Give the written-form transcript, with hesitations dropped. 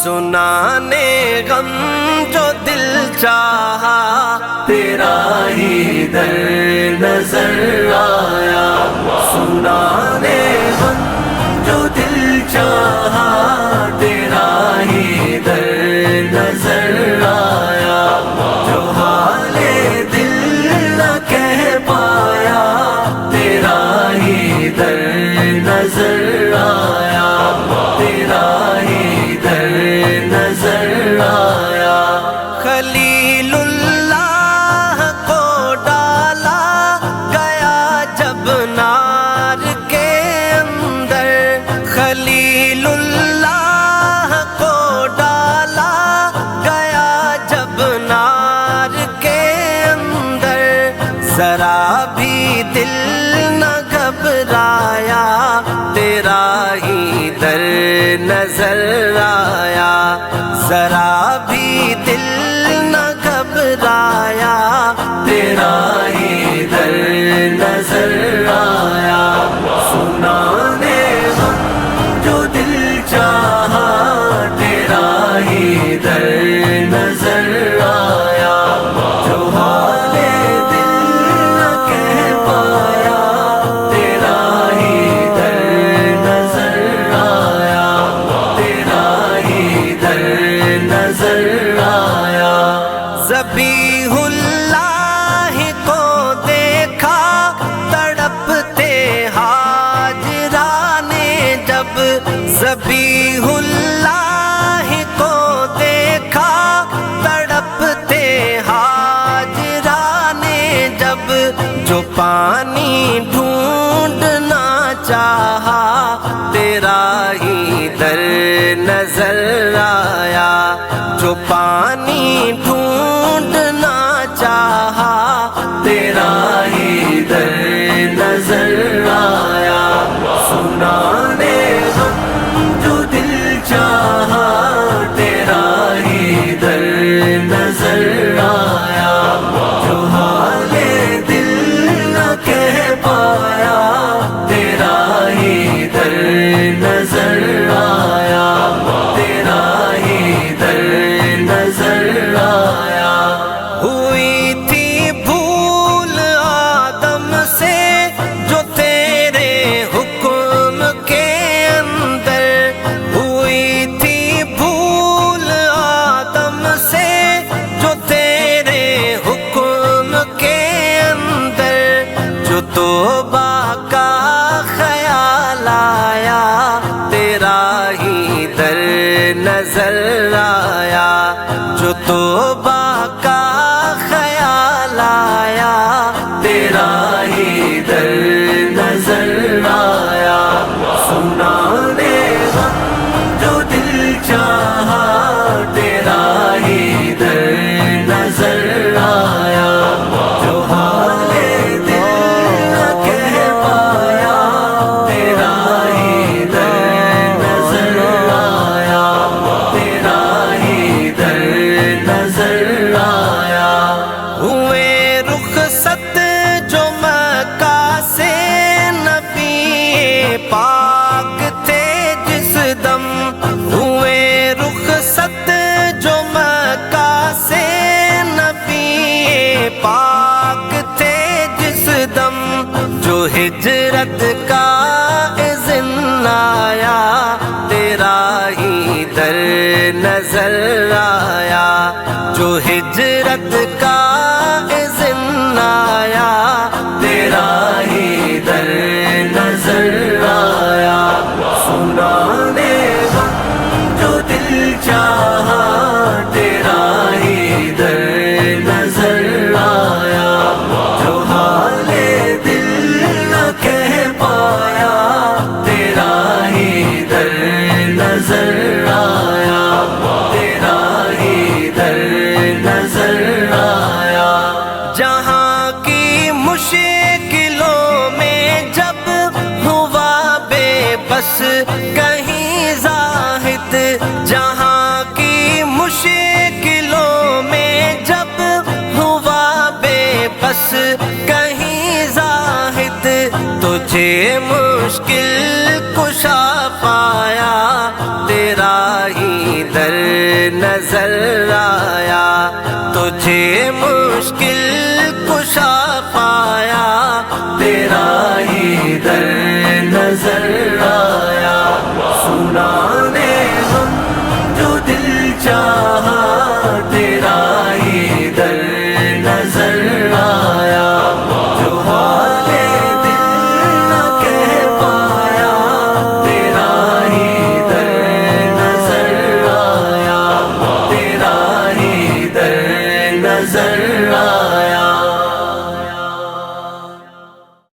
سنانے غم جو دل چاہا تیرا ہی در نظر آیا، سنانے غم جو دل چاہا تیرا ہی در نظر آیا، جو حال دل نہ کہہ پایا تیرا ہی در نظر آیا، تیرا ہی در نظر آیا۔ خلیل اللہ کو ڈالا گیا جب نار کے اندر، خلیل اللہ کو ڈالا گیا جب نار کے اندر، ذرا بھی دل نہ گھبرایا تیرا ہی در نظر آیا، ذرا بھی دل نہ گھبرایا تیرا ہی در نظر آیا، سنانے غم جو دل چاہا تیرا ہی در نظر آیا، جو حال دل نہ کہہ پایا تیرا ہی در نظر آیا، تیرا ہی در نظر آیا۔ ذبیح اللہ کو دیکھا تڑپتے ہاجران جب، ذبیح اللہ کو دیکھا تڑپتے ہاجران جب، جو پانی ڈھونڈنا چاہا تیرا ہی در نظر آیا، جو پانی ڈھونڈنا چاہا تیرا ہی در نظر آیا، سنانے غم جو دل چاہا تیرا ہی در نظر آیا، جو حال دل نہ کہہ پایا تیرا ہی در نظر آیا، تیرا ہی در نظر آیا۔ ہوئی تھی بھول آدم سے جو تیرے حکم کے اندر، ہوئی تھی بھول آدم سے جو تیرے حکم کے اندر، جو توبہ کا خیال آیا تیرا ہی در نظر آیا، جو توبہ کا خیال آیا تیرا ہی در نظر آیا، سنانے غم جو دل چاہا تیرا ہی در نظر آیا، جو حال دل نہ کہہ پایا تیرا ہی در نظر آیا، تیرا ہی در نظر آیا۔ ہوئے رخصت جو مکہ سے نبی پاک تھے جس دم، ہوئے رخصت جو مکہ سے نبی پاک تھے جس دم، جو ہجرت کا اذن آیا تیرا ہی در نظر آیا، جو ہجرت کا اذن آیا تیرا ہی در نظر آیا، سنانے غم جو دل چاہا تیرا ہی در نظر آیا، جو حال دل نہ کہہ پایا تیرا ہی در نظر آیا، تیرا ہی در نظر آیا۔ جہاں کی مشکل بس کہیں زاہد جہاں کی مشکلوں میں جب ہوا بے بس کہیں زاہد تجھے مشکل کشا پایا تیرا ہی در نظر آیا تجھے مشکل کشا پایا تیرا ہی